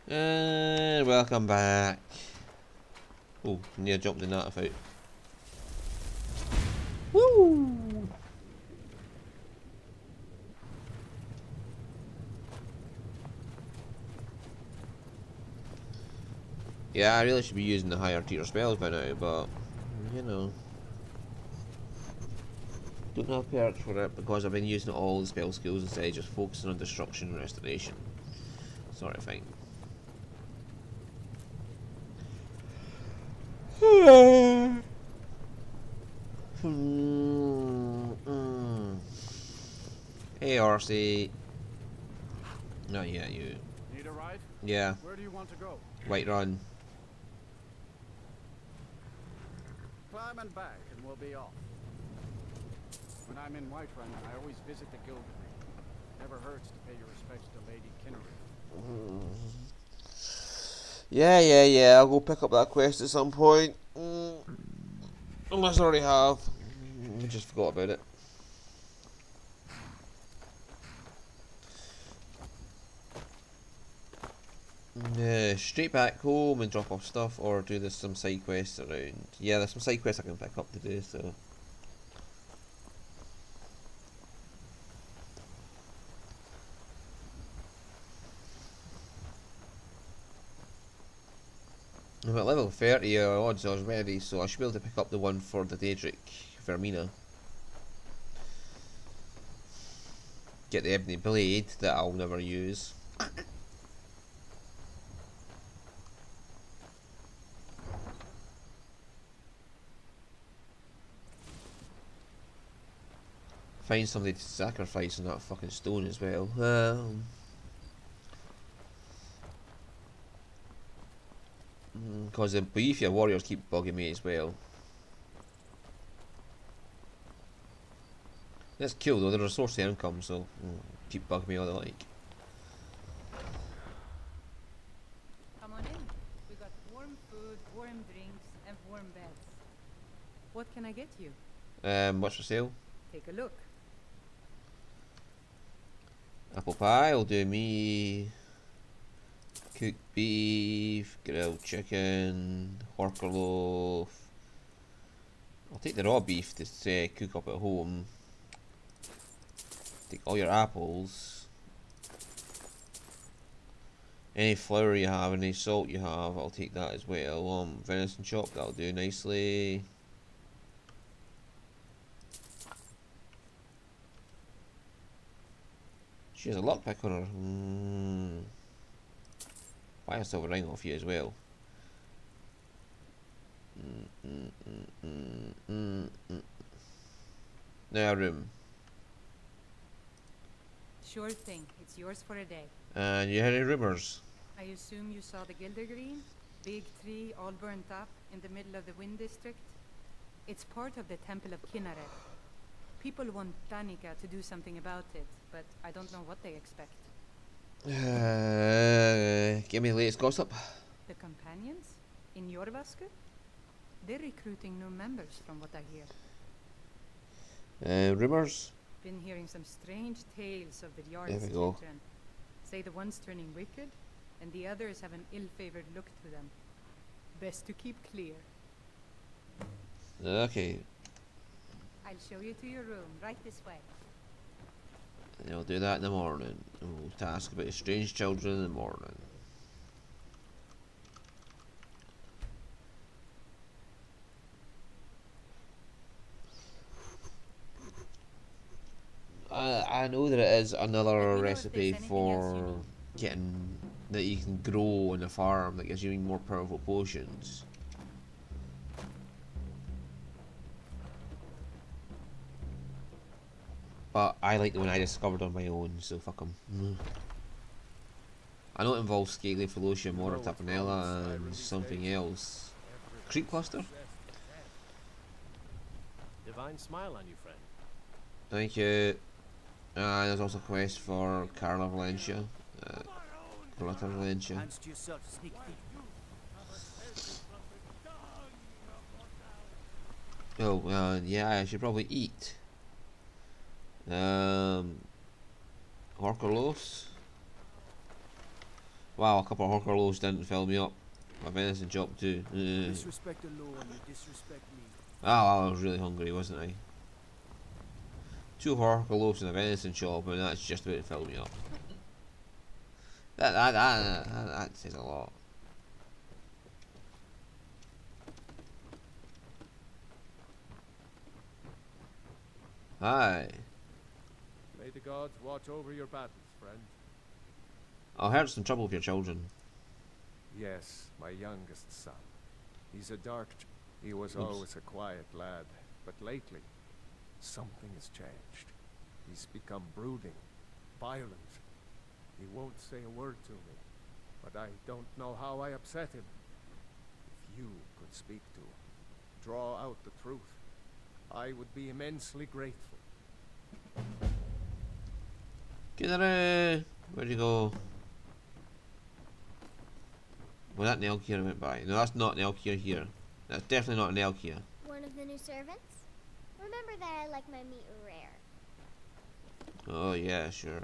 And welcome back. Oh, near jumped in that fight. Woo! Yeah, I really should be using the higher tier spells by now, but you know, don't have perks for it because I've been using all the spell skills instead of just focusing on destruction and restoration. Sort of thing. Hey, RC. No, yeah, you. Need a ride? Yeah. Where do you want to go? Whiterun. Climb and back and we'll be off. When I'm in Whiterun, I always visit the guild. Never hurts to pay your respects to Lady Kinnery. Yeah. I'll go pick up that quest at some point. Unless I already have. I just forgot about it. Yeah, straight back home and drop off stuff, or do this some side quests around. Yeah, there's some side quests I can pick up to do, so. I'm at level 30 odds already, so I should be able to pick up the one for the Daedric Vermina. Get the Ebony Blade that I'll never use. Find somebody to sacrifice on that fucking stone as well. Because the beefier warriors keep bugging me as well. That's cool though, they're a source of income, so keep bugging me all they like. Come on in. We got warm food, warm drinks, and warm beds. What can I get you? What's for sale? Take a look. Apple pie will do me. Cooked beef, grilled chicken, horker loaf. I'll take the raw beef to cook up at home. Take all your apples. Any flour you have, any salt you have, I'll take that as well. Venison chop, that'll do nicely. She has a lockpick on her. Buy a silver ring off you as well. Now room. Sure thing. It's yours for a day. And you had any rumours? I assume you saw the Gildergreen? Big tree, all burnt up, in the middle of the Wind District? It's part of the Temple of Kinneret. People want Danica to do something about it, but I don't know what they expect. Give me the latest gossip. The companions? In Jorvaskr? They're recruiting new members from what I hear. Rumours? Been hearing some strange tales of the There Jarl's we go. children. Say the one's turning wicked, and the others have an ill-favored look to them. Best to keep clear. Okay, I'll show you to your room, right this way. I'll do that in the morning. We'll task about the strange children in the morning. I know that it is another recipe for getting that you can grow on the farm that gives you more powerful potions. But I like the one I discovered on my own, so fuck 'em. I know it involves Scaly, Felocia, Mora, Tapanella, and something else. Creep Cluster? Divine smile on you, friend. Thank you. There's also a quest for Carla Valencia. Carlotta Valencia. Hands to yourself, sneak thief. Oh, yeah, I should probably eat. Horkolos. Wow, a couple of hawker loaves didn't fill me up. My venison chop too. Disrespect the law and you disrespect me. I was really hungry, wasn't I? 2 hawker loaves and a venison chop, and that's just about to fill me up. That says a lot. Hi. May the gods watch over your battles, friend. I heard some trouble with your children. Yes, my youngest son. He's a he was always a quiet lad, but lately, something has changed. He's become brooding, violent. He won't say a word to me, but I don't know how I upset him. If you could speak to him, draw out the truth, I would be immensely grateful. Kinare! Where'd you go? Well, that elk here went by. No, that's not an elk here. That's definitely not an elk here. One of the new servants? Remember that I like my meat rare. Oh, yeah, sure.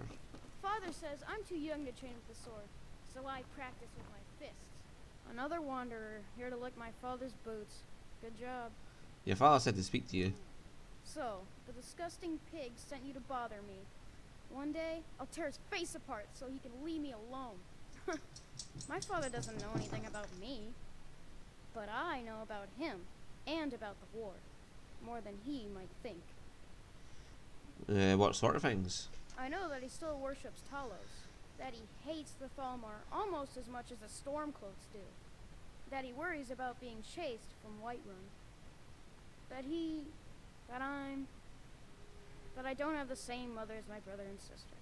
Father says I'm too young to train with the sword, so I practice with my fists. Another wanderer, here to lick my father's boots. Good job. Your father said to speak to you. So, the disgusting pig sent you to bother me. One day, I'll tear his face apart so he can leave me alone. My father doesn't know anything about me, but I know about him and about the war, more than he might think. What sort of things? I know that he still worships Talos, that he hates the Thalmor almost as much as the Stormcloaks do, that he worries about being chased from Whiterun, that I don't have the same mother as my brother and sister.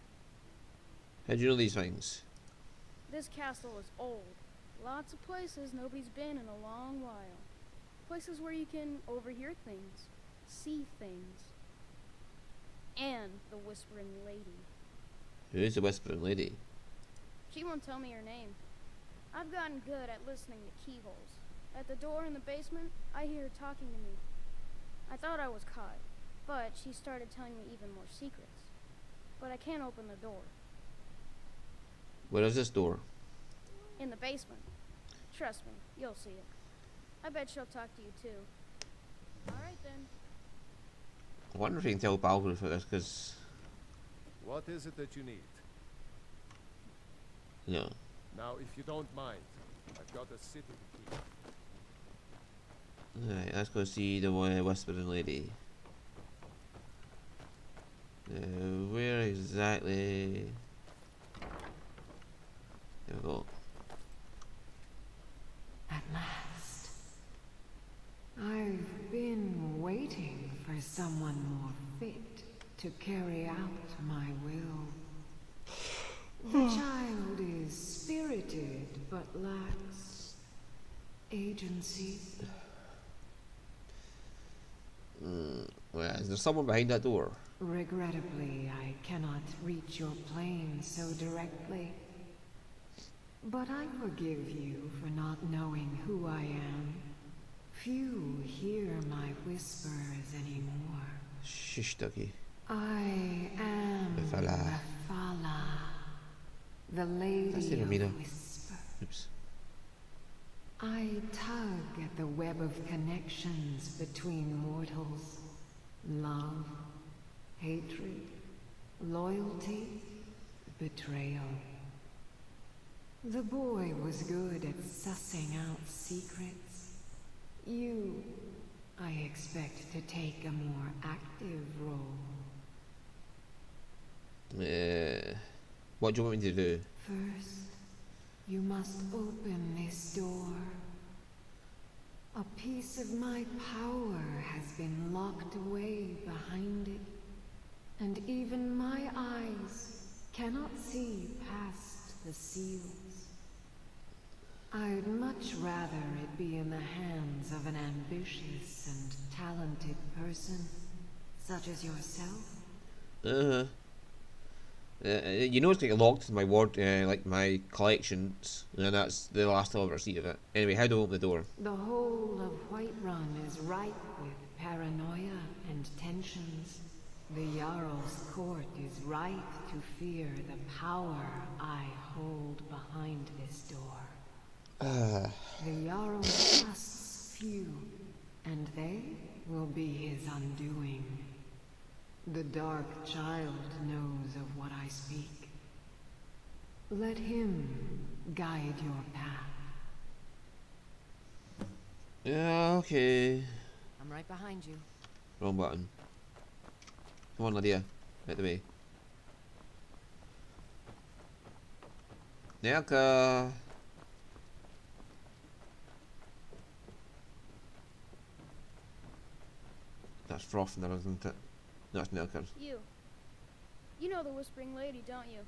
How do you know these things? This castle is old. Lots of places nobody's been in a long while. Places where you can overhear things, see things. And the Whispering Lady. Who's the Whispering Lady? She won't tell me her name. I've gotten good at listening to keyholes. At the door in the basement, I hear her talking to me. I thought I was caught, but she started telling me even more secrets. But I can't open the door. Where is this door? In the basement. Trust me, you'll see it. I bet she'll talk to you too. Alright then. I wonder if you can tell Balgruuf for this, because... What is it that you need? No. Now, if you don't mind, I've got a city to keep. Alright, let's go see the Whispering Lady. Where exactly... There we go. At last. I've been waiting for someone more fit to carry out my will. The child is spirited but lacks agency. Well, is there someone behind that door? Regrettably, I cannot reach your plane so directly. But I forgive you for not knowing who I am. Few hear my whispers anymore. Shush, Ducky. I am Befala. Befala, the Lady That's the of Amina. Whisper. Oops. I tug at the web of connections between mortals. Love, hatred, loyalty, betrayal. The boy was good at sussing out secrets. You, I expect to take a more active role. What do you want me to do? First, you must open this door. A piece of my power has been locked away behind it, and even my eyes cannot see past the seals. I'd much rather it be in the hands of an ambitious and talented person, such as yourself. You know it's getting locked in my ward, like my collections, and that's the last I'll ever see of it. Anyway, how do I open the door? The whole of Whiterun is ripe with paranoia and tensions. The Jarl's court is right to fear the power I hold behind this door. The Jarl trusts few, and they will be his undoing. The Dark Child knows of what I speak. Let him guide your path. Yeah, okay. I'm right behind you. Wrong button. Come on, Lydia. Out the way. Nelka! That's Froth in there, isn't it? No, it's Nelka. You. You know the Whispering Lady, don't you?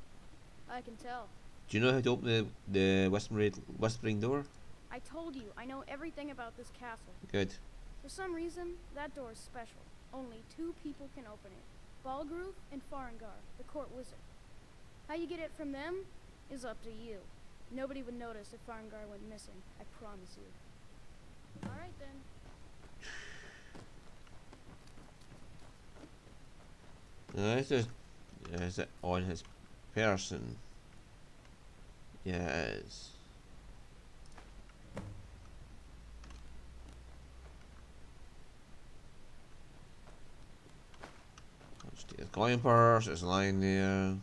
I can tell. Do you know how to open the whispering door? I told you, I know everything about this castle. Good. For some reason, that door is special. Only 2 people can open it. Balgruf and Farengar, the court wizard. How you get it from them is up to you. Nobody would notice if Farengar went missing, I promise you. Alright then. Is it on his person? Yeah, it is. Let's take his coin purse, it's lying there.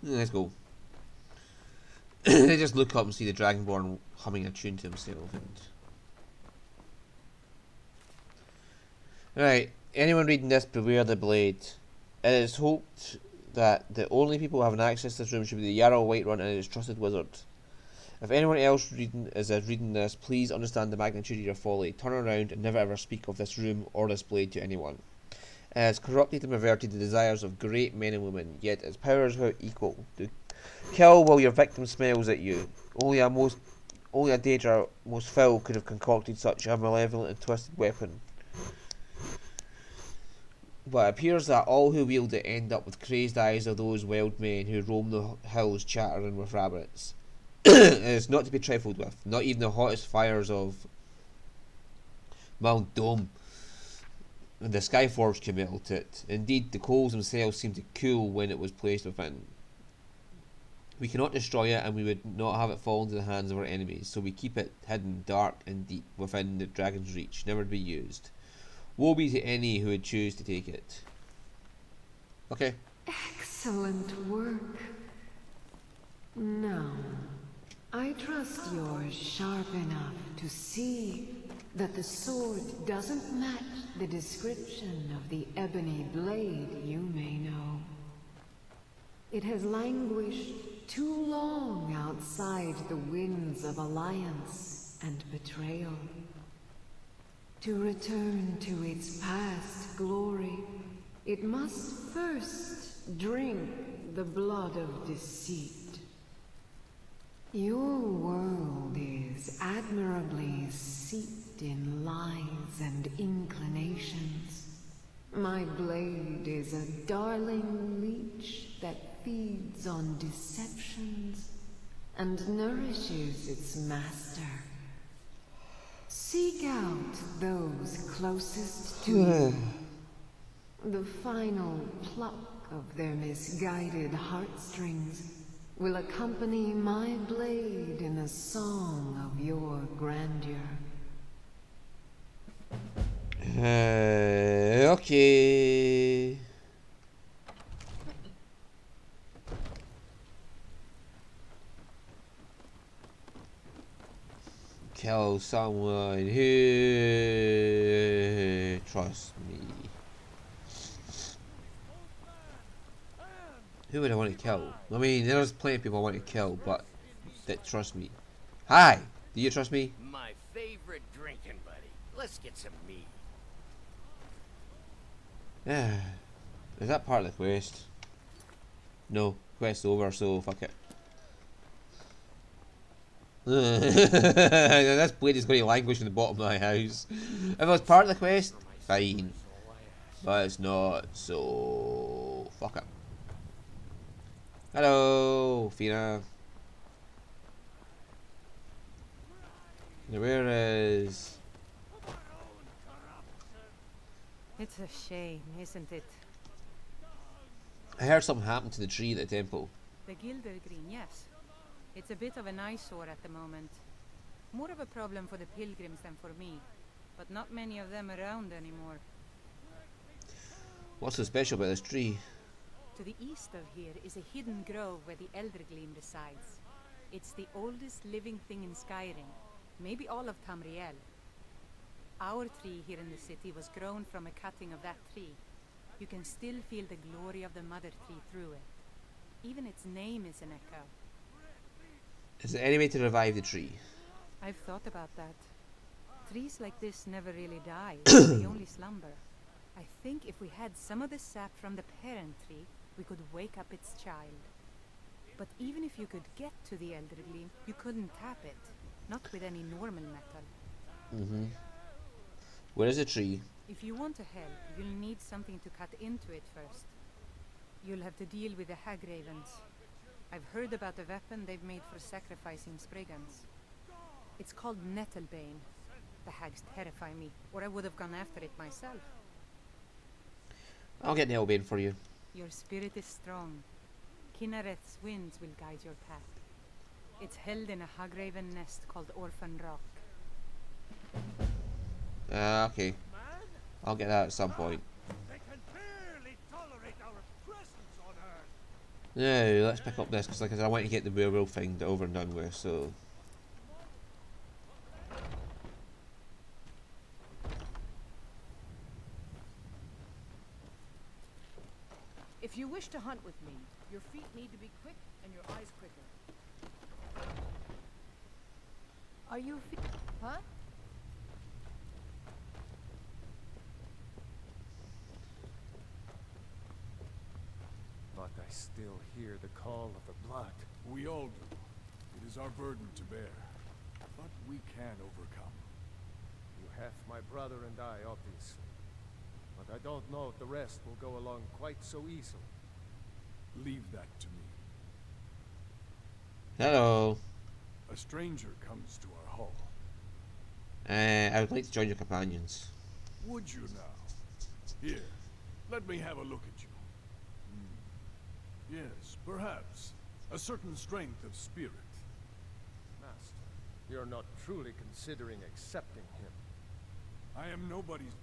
Let's go. They just look up and see the Dragonborn humming a tune to himself. Right, anyone reading this, beware the blade. It is hoped that the only people having access to this room should be the Jarl Whiterun and his trusted wizard. If anyone else reading this, please understand the magnitude of your folly. Turn around and never ever speak of this room or this blade to anyone. It has corrupted and perverted the desires of great men and women, yet its powers are equal. To kill while your victim smiles at you. Only a danger most foul could have concocted such a malevolent and twisted weapon. But it appears that all who wield it end up with crazed eyes of those wild men who roam the hills chattering with rabbits. It is not to be trifled with, not even the hottest fires of Mount Dome and the Skyforge can melt it. Indeed, the coals themselves seem to cool when it was placed within. We cannot destroy it, and we would not have it fall into the hands of our enemies, so we keep it hidden, dark and deep, within the dragon's reach, never to be used. Woe be to any who would choose to take it. Okay. Excellent work. Now, I trust you're sharp enough to see that the sword doesn't match the description of the ebony blade you may know. It has languished too long outside the winds of alliance and betrayal. To return to its past glory, it must first drink the blood of deceit. Your world is admirably steeped in lies and inclinations. My blade is a darling leech that feeds on deceptions and nourishes its master. Seek out those closest to you. The final pluck of their misguided heartstrings will accompany my blade in a song of your grandeur. Okay. Kill someone who trusts me. Who would I want to kill? I mean, there's plenty of people I want to kill, but that trust me. Hi! Do you trust me? My favorite drinking buddy. Let's get some meat. Is that part of the quest? No, quest's over, so fuck it. This blade is going to languish in the bottom of my house. If it was part of the quest, fine. But it's not, so fuck it. Hello, Fina. Where is... It's a shame, isn't it? I heard something happened to the tree at the temple. The Gildergreen, yes. It's a bit of an eyesore at the moment. More of a problem for the pilgrims than for me. But not many of them around anymore. What's so special about this tree? To the east of here is a hidden grove where the Eldergleam resides. It's the oldest living thing in Skyrim. Maybe all of Tamriel. Our tree here in the city was grown from a cutting of that tree. You can still feel the glory of the mother tree through it. Even its name is an echo. Is there any way to revive the tree? I've thought about that. Trees like this never really die, they only slumber. I think if we had some of the sap from the parent tree, we could wake up its child. But even if you could get to the Eldergleam, you couldn't tap it. Not with any normal metal. Where is the tree? If you want to help, you'll need something to cut into it first. You'll have to deal with the hag ravens. I've heard about the weapon they've made for sacrificing Spriggans. It's called Nettlebane. The hags terrify me, or I would have gone after it myself. I'll get Nettlebane for you. Your spirit is strong. Kinnereth's winds will guide your path. It's held in a hagraven nest called Orphan Rock. Okay. I'll get that at some point. They can barely tolerate our presence on Earth. Yeah, let's pick up this, because like I said, I want to get the werewolf thing over and done with, so... If you wish to hunt with me, your feet need to be quick and your eyes quicker. Are you huh? But I still hear the call of the blood. We all do. It is our burden to bear. But we can overcome. You have my brother and I, obviously. But I don't know if the rest will go along quite so easily. Leave that to me. Hello. A stranger comes to our hall. I would like to join your companions. Would you now? Here, let me have a look at you. Yes, perhaps. A certain strength of spirit. Master, you're not truly considering accepting him. I am nobody's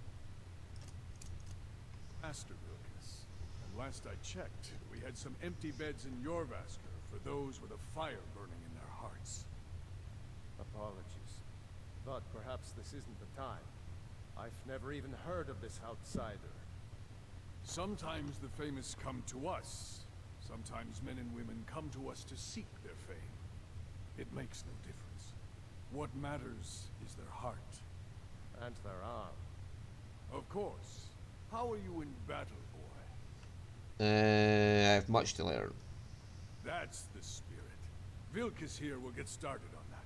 master, Vilkas. And last I checked, we had some empty beds in Jorvaskr for those with a fire burning in their hearts. Apologies. Thought perhaps this isn't the time. I've never even heard of this outsider. Sometimes the famous come to us. Sometimes men and women come to us to seek their fame. It makes no difference. What matters is their heart. And their arm. Of course. How are you in battle, boy? I have much to learn. That's the spirit. Vilkas here will get started on that.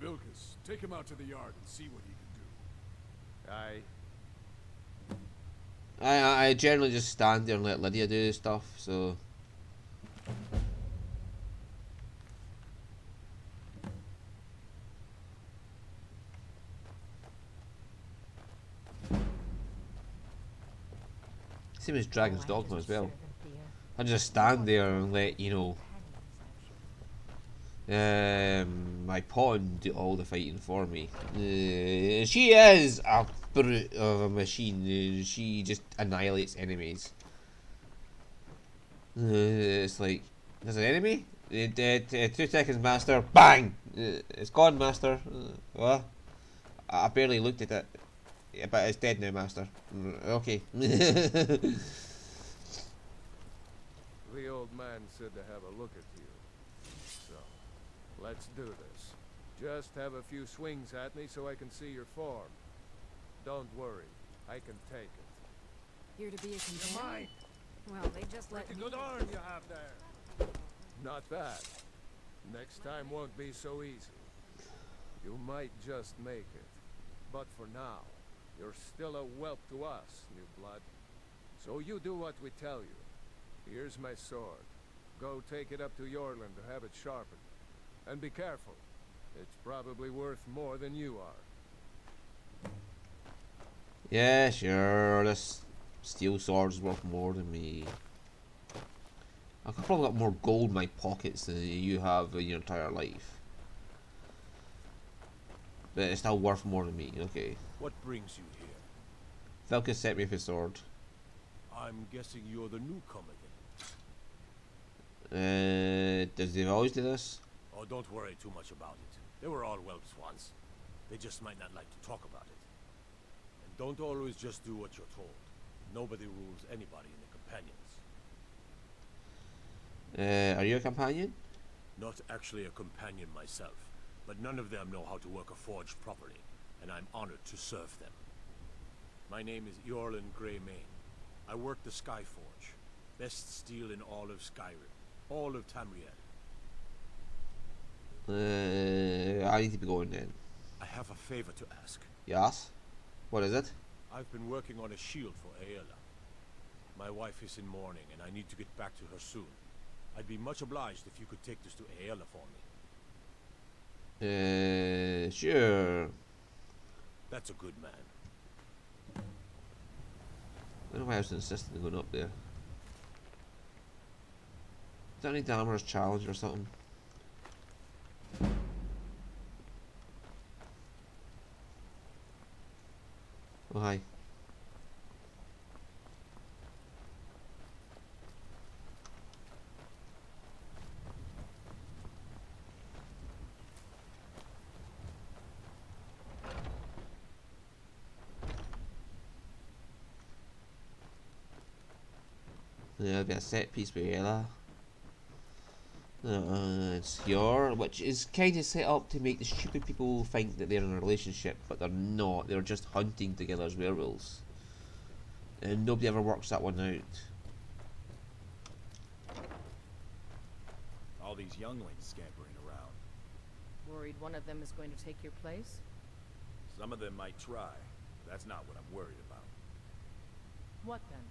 Vilkas, take him out to the yard and see what he can do. Aye. I generally just stand there and let Lydia do stuff, so... Same as Dragon's Dogma as well. I just stand there and let, you know, my pawn do all the fighting for me. She is a brute of a machine. She just annihilates enemies. It's like, there's an enemy? 2 seconds, master. Bang! It's gone, master. What? I barely looked at it. Yeah, but it's dead now, master. Okay. The old man said to have a look at you. So, let's do this. Just have a few swings at me so I can see your form. Don't worry, I can take it. Here to be a companion? Well, they just let Pretty me. good arm you have there. Not bad. Next time won't be so easy. You might just make it. But for now, you're still a whelp to us, new blood. So you do what we tell you. Here's my sword. Go take it up to Yorland to have it sharpened. And be careful. It's probably worth more than you are. Yeah, sure. This steel sword's worth more than me. I've probably got more gold in my pockets than you have in your entire life. But it's still worth more than me, okay. What brings you here? Velka sent me his sword. I'm guessing you're the newcomer then. Does they always do this? Oh, don't worry too much about it. They were all whelps once. They just might not like to talk about it. And don't always just do what you're told. Nobody rules anybody in the companions. Are you a companion? Not actually a companion myself, but none of them know how to work a forge properly, and I'm honored to serve them. My name is Eorlin Greymane. I work the Skyforge. Best steel in all of Skyrim. All of Tamriel. I need to be going then. I have a favor to ask. Yes? What is it? I've been working on a shield for Aela. My wife is in mourning, and I need to get back to her soon. I'd be much obliged if you could take this to Aela for me. Sure. That's a good man. I don't know why I was insisting on going up there. Is that any Damar's challenge or something? Oh, hi. There'll be a set piece with Ella. It's your, which is kind of set up to make the stupid people think that they're in a relationship, but they're not. They're just hunting together as werewolves. And nobody ever works that one out. All these younglings scampering around. Worried one of them is going to take your place? Some of them might try. That's not what I'm worried about. What then?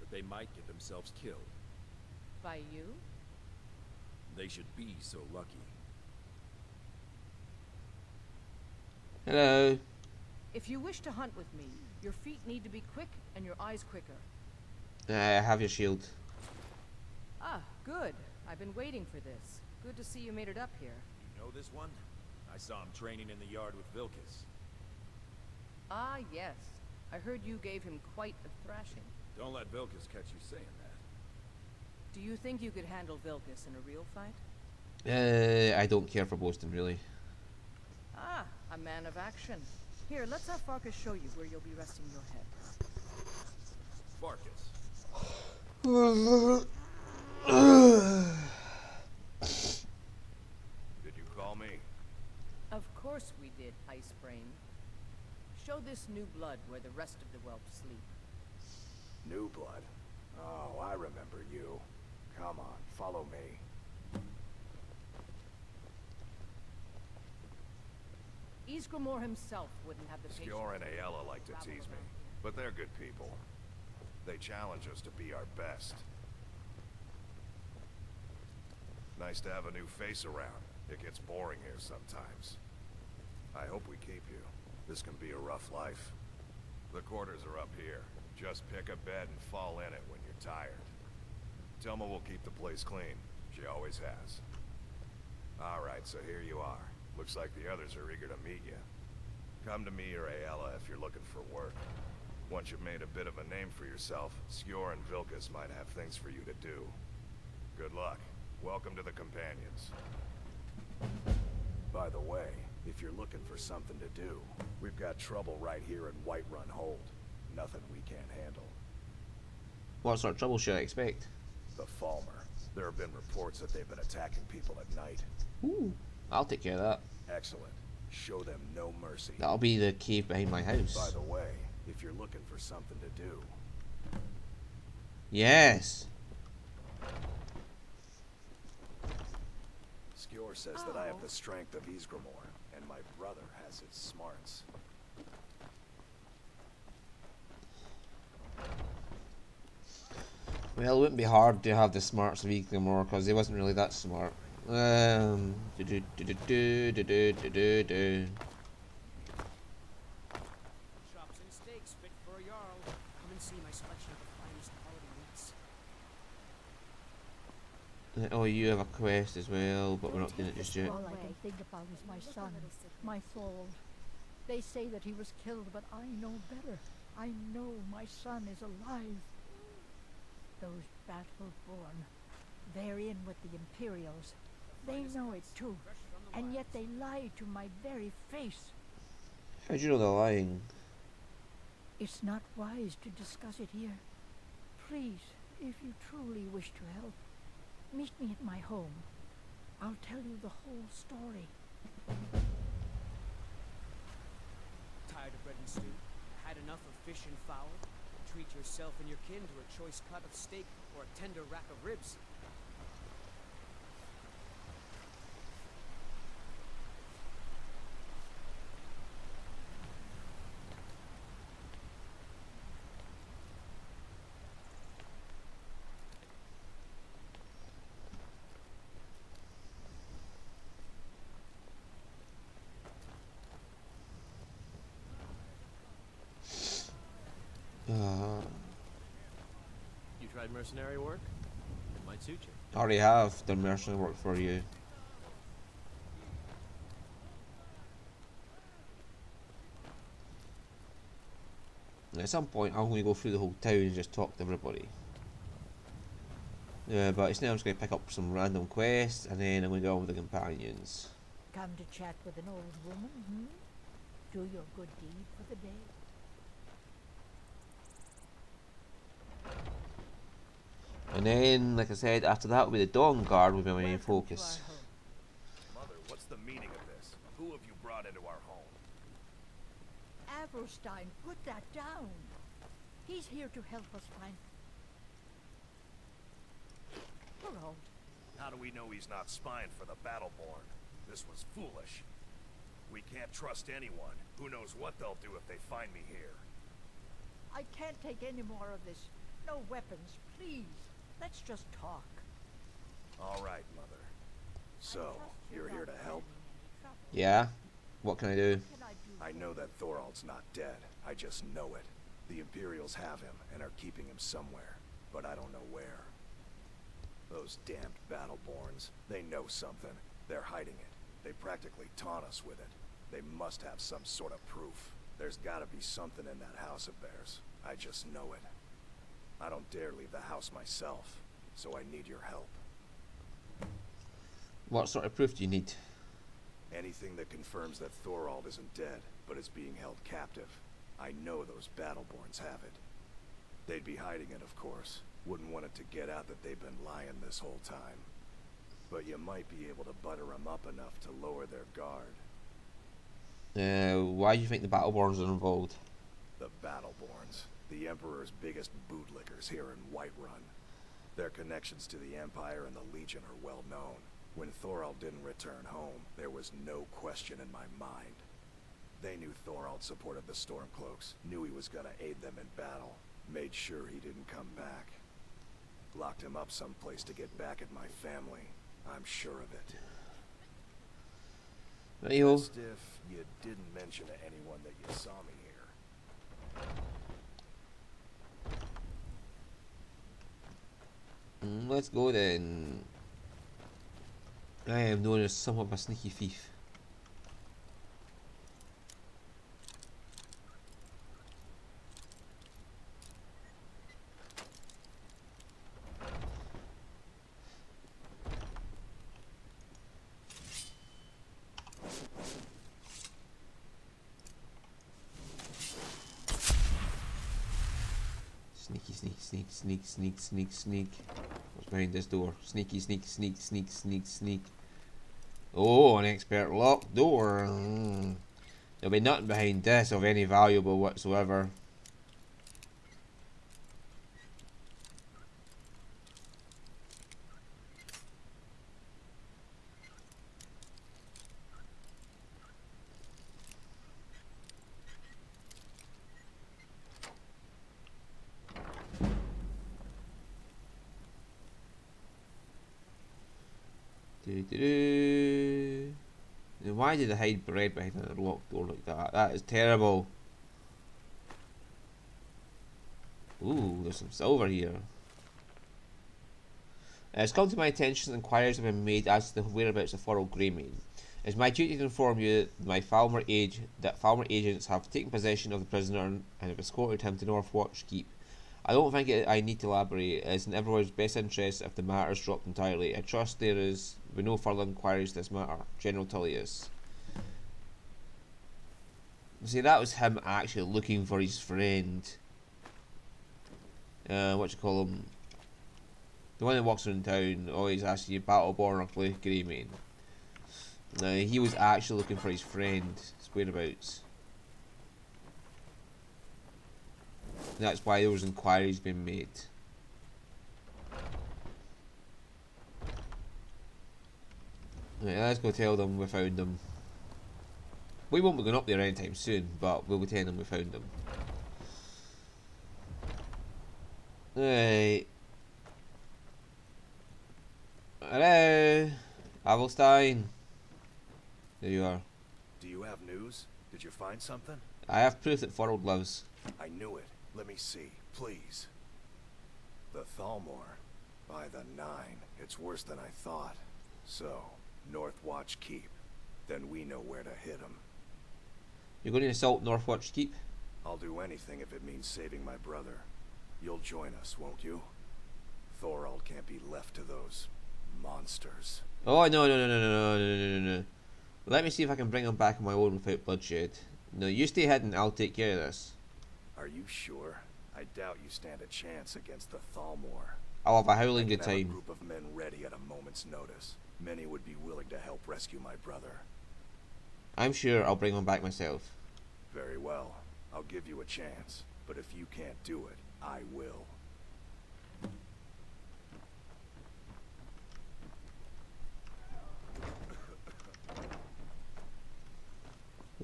That they might get themselves killed. By you? They should be so lucky. Hello. If you wish to hunt with me, your feet need to be quick and your eyes quicker. I have your shield. Ah, good. I've been waiting for this. Good to see you made it up here. You know this one? I saw him training in the yard with Vilkas. Ah, yes. I heard you gave him quite a thrashing. Don't let Vilkas catch you saying that. Do you think you could handle Vilkas in a real fight? I don't care for boasting, really. Ah, a man of action. Here, let's have Farkas show you where you'll be resting your head. Farkas. Did you call me? Of course we did, Ice Brain. Show this new blood where the rest of the whelps sleep. New blood? Oh, I remember you. Come on, follow me. Ysgramor himself wouldn't have the patience. Skjor and Aela like to tease me, but they're good people. They challenge us to be our best. Nice to have a new face around. It gets boring here sometimes. I hope we keep you. This can be a rough life. The quarters are up here. Just pick a bed and fall in it when you're tired. Telma will keep the place clean. She always has. Alright, so here you are. Looks like the others are eager to meet you. Come to me or Aela if you're looking for work. Once you've made a bit of a name for yourself, Skjor and Vilkas might have things for you to do. Good luck. Welcome to the Companions. By the way, if you're looking for something to do, we've got trouble right here in Whiterun Hold. Nothing we can't handle. What sort of trouble should I expect? The Falmer. There have been reports that they've been attacking people at night. Ooh, I'll take care of that. Excellent. Show them no mercy. That'll be the cave behind my house. By the way, if you're looking for something to do... Yes! Skjor says that I have the strength of Ysgramor, and my brother has his smarts. Well, it wouldn't be hard to have the smarts vehicle more because he wasn't really that smart. Do do do do do do do do do do. Chops and steaks fit for a jarl. Come and see my selection of the finest quality meats. Oh, you have a quest as well, but we're not doing it just yet. All I can think about is my son, my Thorold. They say that he was killed, but I know better. I know my son is alive. Those battle-born, they're in with the Imperials. They know it too, and yet they lie to my very face. How'd you know they're lying? It's not wise to discuss it here. Please, if you truly wish to help, meet me at my home. I'll tell you the whole story. Tired of bread and stew? Had enough of fish and fowl? Treat yourself and your kin to a choice cut of steak or a tender rack of ribs. You tried mercenary work? It might suit you. I already have done mercenary work for you. And at some point, I'm going to go through the whole town and just talk to everybody. But it's now I'm just going to pick up some random quests and then I'm going to go on with the companions. Come to chat with an old woman, hmm? Do your good deed for the day. And then, like I said, after that will be the Dawn Guard will be my main focus. Mother, what's the meaning of this? Who have you brought into our home? Avrosstein, put that down. He's here to help us find... Thorold. How do we know he's not spying for the Battleborn? This was foolish. We can't trust anyone. Who knows what they'll do if they find me here. I can't take any more of this. No weapons, please. Let's just talk. All right, Mother. So, you're here to help? Yeah? What can I do? I know that Thorald's not dead. I just know it. The Imperials have him and are keeping him somewhere, but I don't know where. Those damned Battleborns, they know something. They're hiding it. They practically taunt us with it. They must have some sort of proof. There's gotta be something in that house of theirs. I just know it. I don't dare leave the house myself, so I need your help. What sort of proof do you need? Anything that confirms that Thorald isn't dead, but is being held captive. I know those Battleborns have it. They'd be hiding it, of course. Wouldn't want it to get out that they've been lying this whole time. But you might be able to butter them up enough to lower their guard. Why do you think the Battleborns are involved? The Battleborns. The Emperor's biggest bootlickers here in Whiterun. Their connections to the Empire and the Legion are well known. When Thorald didn't return home, there was no question in my mind. They knew Thorald supported the Stormcloaks, knew he was gonna aid them in battle, made sure he didn't come back. Locked him up someplace to get back at my family. I'm sure of it. Just if you didn't mention to anyone that you saw me here. Let's go then. I am known as somewhat of a sneaky thief. Sneaky, sneak. What's behind this door? Sneaky, sneak. Oh, an expert locked door. There'll be nothing behind this of any valuable whatsoever. Then why did they hide bread behind a locked door like that? That is terrible. Ooh, there's some silver here. It's come to my attention that inquiries have been made as to the whereabouts of Thorald Greymane. It is my duty to inform you that Falmer agents have taken possession of the prisoner and have escorted him to Northwatch Keep. I don't think I need to elaborate. It is in everyone's best interest if the matter is dropped entirely. I trust there is no further inquiries to this matter. General Tullius. See, that was him actually looking for his friend. What you call him? The one that walks around town, always asking you Battleborn or Greymane. He was actually looking for his friend, his whereabouts. That's why there was inquiries being made. Right, let's go tell them we found them. We won't be going up there anytime soon, but we'll be telling them we found them. Right. Hello, Avelstein. There you are. Do you have news? Did you find something? I have proof that Thorald lives. I knew it. Let me see, please. The Thalmor. By the 9. It's worse than I thought. So, Northwatch Keep. Then we know where to hit him. You're going to assault Northwatch Keep? I'll do anything if it means saving my brother. You'll join us, won't you? Thorald can't be left to those monsters. Oh, no. Let me see if I can bring him back on my own without bloodshed. No, you stay hidden, I'll take care of this. Are you sure? I doubt you stand a chance against the Thalmor. I'll have a howling good I can have time. a group of men ready at a moment's notice. Many would be willing to help rescue my brother. I'm sure I'll bring him back myself. Very well. I'll give you a chance. But if you can't do it, I will.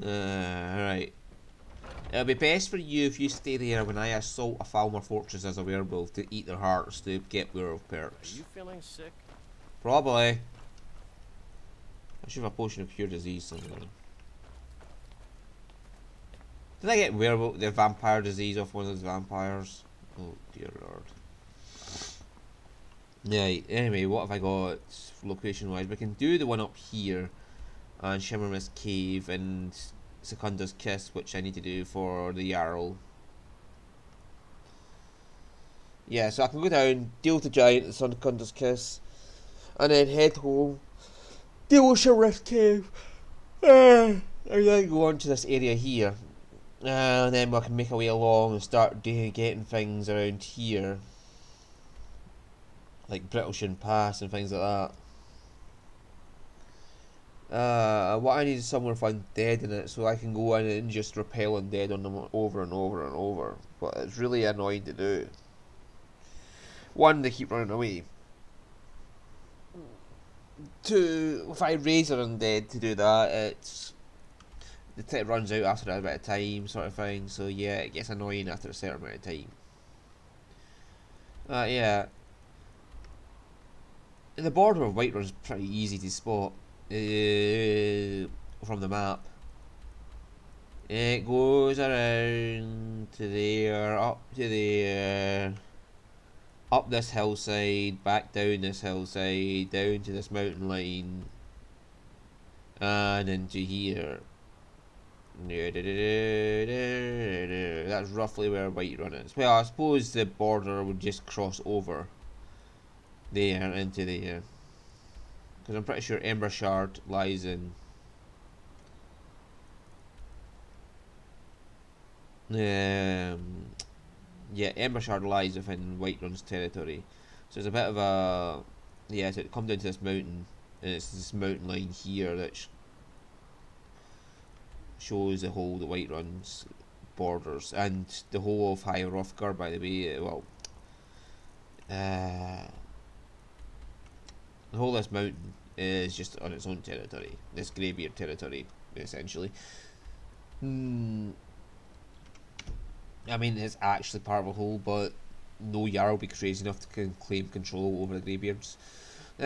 Alright. It'll be best for you if you stay there when I assault a Falmer fortress as a werewolf to eat their hearts to get werewolf perks. Are you feeling sick? Probably. I should have a potion of cure disease somewhere. Did I get werewolf, the vampire disease off one of those vampires? Oh dear lord. Right, anyway, what have I got location wise? We can do the one up here and Shimmermist Cave and Secunda's Kiss, which I need to do for the Jarl. Yeah, so I can go down, deal with the giant at Secunda's Kiss, and then head home, deal with Shimmermist Cave, and then go on to this area here. And then we can make our way along and start getting things around here. Like Brittleshin Pass and things like that. What I need is somewhere with undead in it so I can go in and just repel undead on them over and over and over. But it's really annoying to do. One, they keep running away. Two, if I raise an undead to do that, it runs out after a bit of time, sort of thing. So yeah, it gets annoying after a certain amount of time. Yeah. The border of Whiterun is pretty easy to spot from the map. It goes around to there, up to there, up this hillside, back down this hillside, down to this mountain line, and into here. That's roughly where Whiterun is. Well, I suppose the border would just cross over there into there, because I'm pretty sure Embershard lies in yeah, Embershard lies within Whiterun's territory, so it's a bit of a so it come down to this mountain, and it's this mountain line here that shows the whole the Whiterun's borders and the whole of High Hrothgar, by the way. Well, the whole of this mountain is just on its own territory, this Greybeard territory, essentially. I mean, it's actually part of a whole, but no Jarl will be crazy enough to claim control over the Greybeards. So